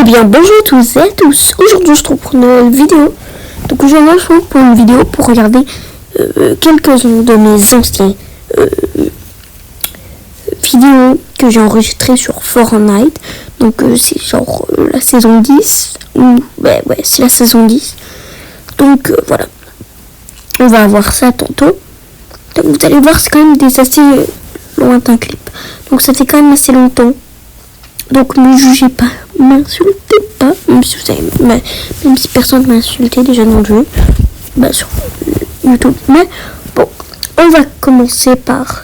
Eh bien bonjour à tous et à tous, aujourd'hui je te retrouve pour une nouvelle vidéo. Donc aujourd'hui je trouve pour une vidéo pour regarder quelques-uns de mes anciens vidéos que j'ai enregistrées sur Fortnite. Donc c'est genre la saison 10, ou ouais c'est la saison 10. Donc voilà, on va voir ça tantôt. Donc vous allez voir, c'est quand même des assez lointains clips. Donc ça fait quand même assez longtemps. Donc ne jugez pas, m'insultez pas, même si personne m'a insulté déjà dans le jeu, sur YouTube. Mais bon, on va commencer par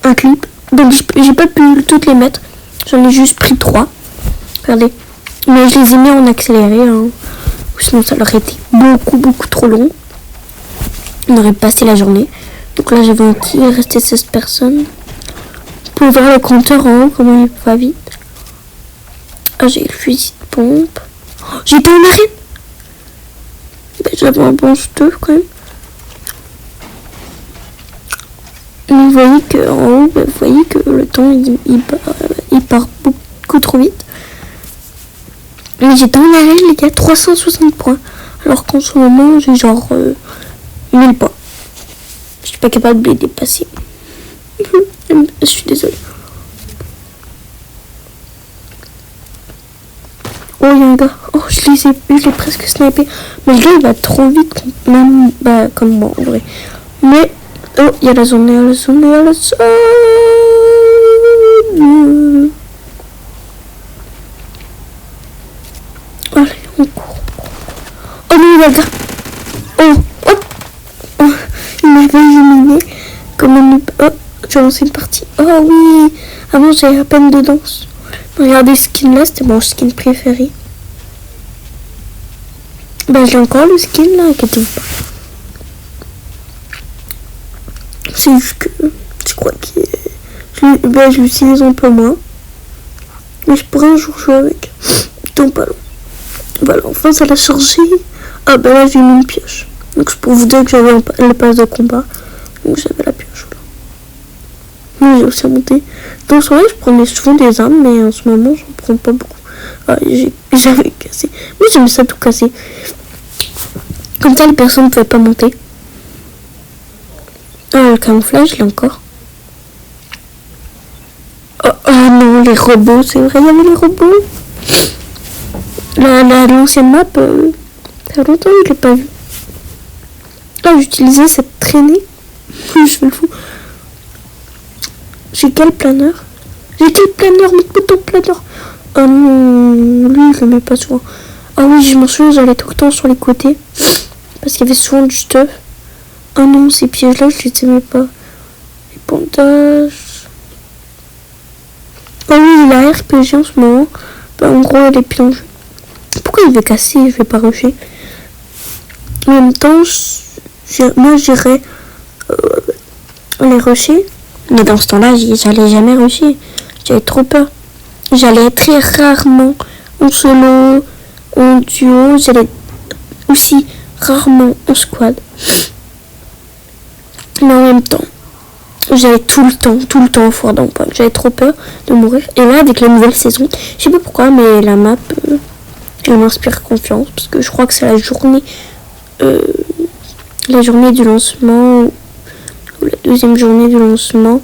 un clip. Donc j'ai pas pu toutes les mettre, j'en ai juste pris 3. Regardez, mais je les ai mis en accéléré, hein. Sinon ça aurait été beaucoup trop long. On aurait passé la journée. Donc là j'avais il restait 16 personnes. Vous pouvez voir le compteur en haut, comment il va vite. Ah, j'ai le fusil de pompe. Oh, j'étais en arrêt. J'avais un bon stuff quand même. Mais vous voyez que en haut, vous voyez que le temps il part beaucoup trop vite. Mais j'étais en arrêt, les gars, 360 points. Alors qu'en ce moment, j'ai genre 1000 points. Je suis pas capable de les dépasser. Je suis désolée. Oh, il y a un gars. Oh, je l'ai presque snipé. Mais le gars, il va trop vite, même comme moi, en vrai. Mais, oh, il y a la zone, Allez, on court. Oh, non, il y a le gars. Oh, il m'avait éliminé. Comme un... Oh, j'ai lancé une partie. Oh, oui. Avant, j'avais à peine de danse. Regardez ce skin là, c'était mon skin préféré. J'ai encore le skin là, inquiétez-vous pas. C'est juste que je crois que je l'utilise un peu moins. Mais je pourrais un jour jouer avec. Tant pas long. Voilà, enfin ça l'a chargé. Ah là j'ai mis une pioche. Donc c'est pour vous dire que j'avais le pass de combat. Donc j'avais la pioche là. Mais j'ai aussi monté. Donc c'est vrai je prenais souvent des armes, mais en ce moment j'en prends pas beaucoup. Ah, j'avais cassé. Mais j'ai mis ça tout cassé. Comme ça les personnes ne pouvaient pas monter. Ah, le camouflage, il est encore. Oh non, les robots, c'est vrai, il y avait les robots. L'ancienne map, ça fait longtemps que je l'ai pas vu. Ah, j'utilisais cette traînée. Je fais le fou. J'ai quel planeur? J'ai quel planeur? Mais putain de planeur. Oh non, lui, je le mets pas souvent. Ah oui, je m'en souviens, j'allais tout le temps sur les côtés. Parce qu'il y avait souvent du stuff. Oh non, ces pièges-là, je les aimais pas. Les bandages. Ah oui, il a RPG en ce moment. En gros, elle est plongée. Pourquoi il veut casser? Je vais pas rusher. En même temps, moi, j'irais les rusher. Mais dans ce temps-là, j'allais jamais rusher. J'avais trop peur. J'allais très rarement en solo, en duo. J'allais aussi rarement en squad. Mais en même temps, j'allais tout le temps au foire d'emploi. J'avais trop peur de mourir. Et là, avec la nouvelle saison, je sais pas pourquoi, mais la map, elle m'inspire confiance. Parce que je crois que c'est la journée du lancement, ou la deuxième journée du lancement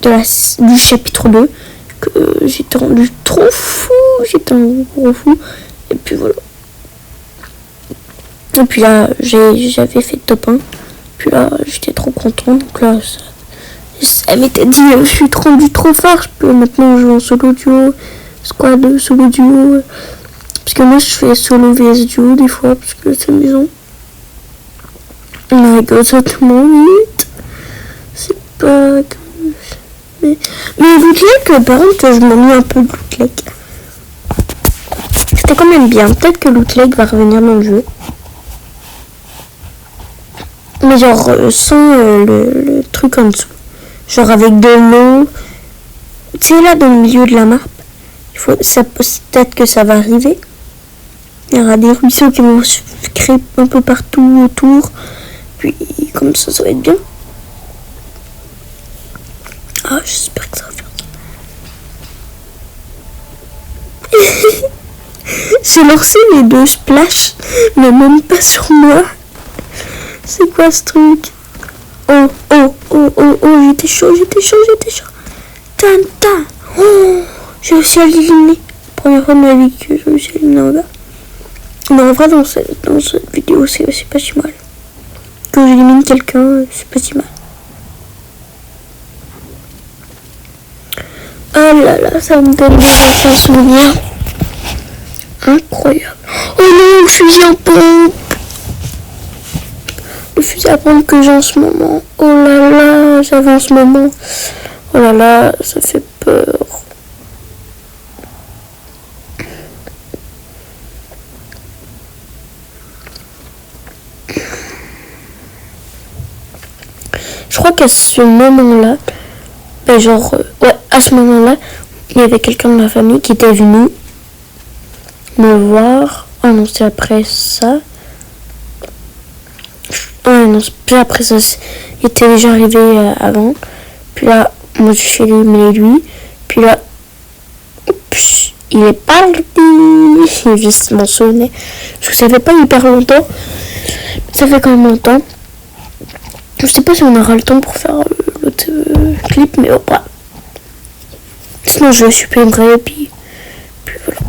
du chapitre 2. Que j'étais rendu trop fou. J'étais un gros fou. Et puis voilà. Et puis là, j'avais fait top 1. Puis là, j'étais trop content. Donc là, ça m'était dit, je suis rendu trop fort. Je peux maintenant jouer en solo duo, squad, solo duo. Parce que moi, je fais solo vs duo des fois, parce que c'est amusant. On rigole ça tellement vite. C'est pas... Mais Lootleg, par contre, je m'ennuie un peu de Lootleg. C'était quand même bien. Peut-être que Lootleg va revenir dans le jeu. Mais genre sans le truc en dessous. Genre avec de l'eau. Tu sais là dans le milieu de la map. Peut-être que ça va arriver. Il y aura des ruisseaux qui vont se créer un peu partout autour. Puis comme ça va être bien. Ah, j'espère que ça va faire J'ai lancé les 2 splash, mais même pas sur moi. C'est quoi ce truc? Oh, j'étais chaud. Tan. Oh, j'ai réussi à l'éliminer. Première fois de ma vie que j'ai réussi à éliminer un gars. Mais en vrai, dans cette vidéo, c'est pas si mal. Quand j'élimine quelqu'un, c'est pas si mal. Oh là là, ça me donne des souvenirs. Incroyable. Oh non, le fusil à pompe. Le fusil à pompe que j'ai en ce moment. Oh là là, j'avais en ce moment. Oh là là, ça fait peur. Je crois qu'à ce moment-là, à ce moment-là, il y avait quelqu'un de ma famille qui était venu me voir. Oh non, c'est après ça. Ouais, non, c'est après ça. Il était déjà arrivé avant. Puis là, moi, je suis éliminé lui. Puis là, il est parti. J'ai juste m'en souvenir. Parce que ça fait pas hyper longtemps. Ça fait quand même longtemps. Je sais pas si on aura le temps pour faire l'autre clip, mais pas. Sinon, je supprimerai. Puis voilà.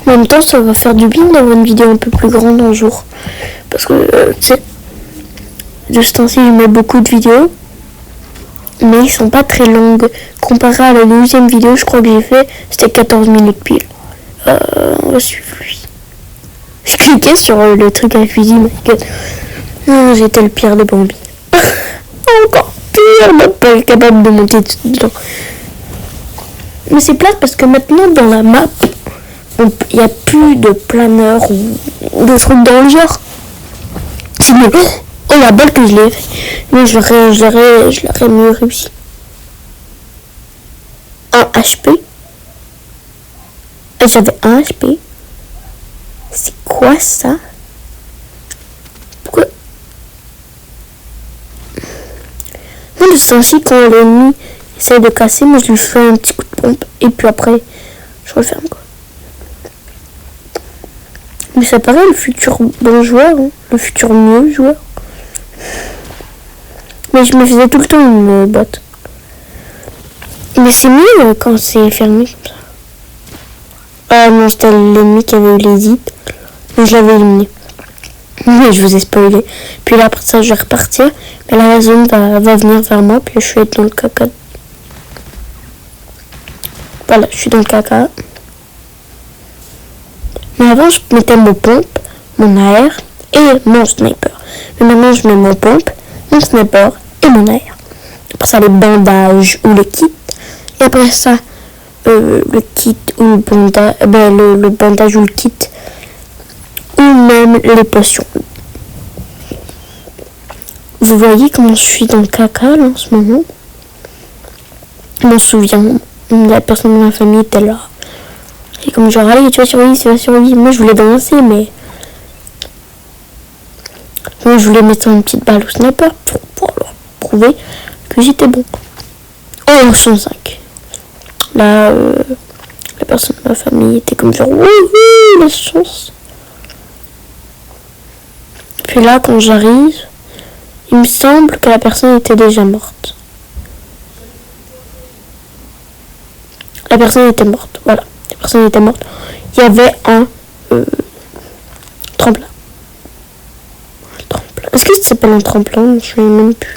En même temps, ça va faire du bien d'avoir une vidéo un peu plus grande un jour. Parce que, tu sais, de ce temps-ci, je mets beaucoup de vidéos. Mais ils sont pas très longues. Comparé à la 12e vidéo, je crois que j'ai fait, c'était 14 minutes pile. On va suivre lui. Je cliquais sur le truc à la fusil, mais j'étais le pire des bambis. Encore pire, même pas capable de monter dedans. Mais c'est plate parce que maintenant, dans la map, il n'y a plus de planeurs ou de trucs dans le genre. Oh, la balle que je l'ai fait. Mais je l'aurais mieux réussi. 1 HP. J'avais 1 HP. C'est quoi ça? Pourquoi? Moi, de ce sens-ci, quand l'ennemi essaie de casser, moi je lui fais un petit coup de pompe. Et puis après, je referme quoi. Mais ça paraît le futur bon joueur, hein, le futur mieux joueur. Mais je me faisais tout le temps une botte. Mais c'est mieux quand c'est fermé comme ça. Ah non, c'était l'ennemi qui avait eu les hits. Mais je l'avais éliminé. Mais je vous ai spoilé. Puis là, après ça, je vais repartir. Mais là, la zone va venir vers moi. Puis là, je suis dans le caca. Voilà, je suis dans le caca. Mais avant, je mettais mon pompe, mon AR et mon sniper. Mais maintenant, je mets mon pompe, mon sniper et mon AR. Après ça, les bandages ou le kit. Et après ça, le kit ou le bandage, le bandage ou le kit. Ou même les potions. Vous voyez comment je suis dans le caca là, en ce moment. Je m'en souviens, la personne de ma famille était là. Et comme genre, allez, tu vas survivre, Moi, je voulais danser, mais... Moi, je voulais mettre une petite balle au sniper pour leur prouver que j'étais bon. Oh, 105. Là, la personne de ma famille était comme genre, oui, la chance. Puis là, quand j'arrive, il me semble que la personne était déjà morte. La personne était morte, voilà. La personne était morte. Il y avait un tremplin. Est-ce que ça s'appelle un tremplin? Je ne sais même plus.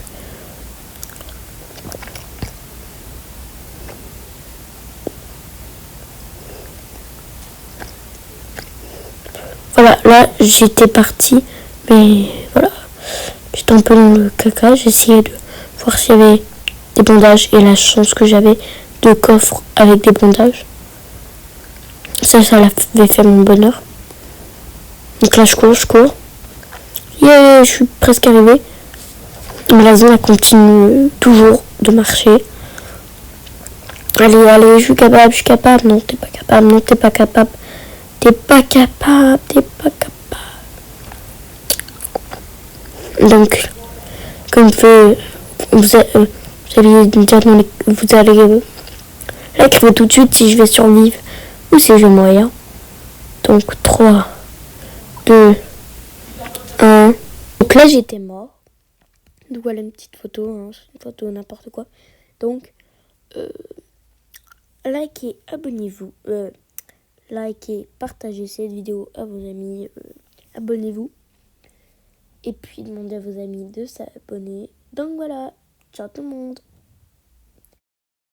Voilà, là j'étais partie, mais voilà. J'étais un peu dans le caca. J'essayais de voir s'il y avait des bandages et la chance que j'avais de coffres avec des bandages. Ça avait fait mon bonheur. Donc là, je cours. Yeah, je suis presque arrivée. Mais la zone, elle continue toujours de marcher. Allez, je suis capable. Non, t'es pas capable. Donc, comme vous allez me dire, vous allez écrire tout de suite si je vais survivre ou si je vais mourir. Donc 3, 2, 1. Donc là j'étais mort. Donc voilà une petite photo, hein, une photo n'importe quoi. Donc likez, abonnez-vous, likez, partagez cette vidéo à vos amis, abonnez-vous. Et puis demandez à vos amis de s'abonner. Donc voilà, ciao tout le monde.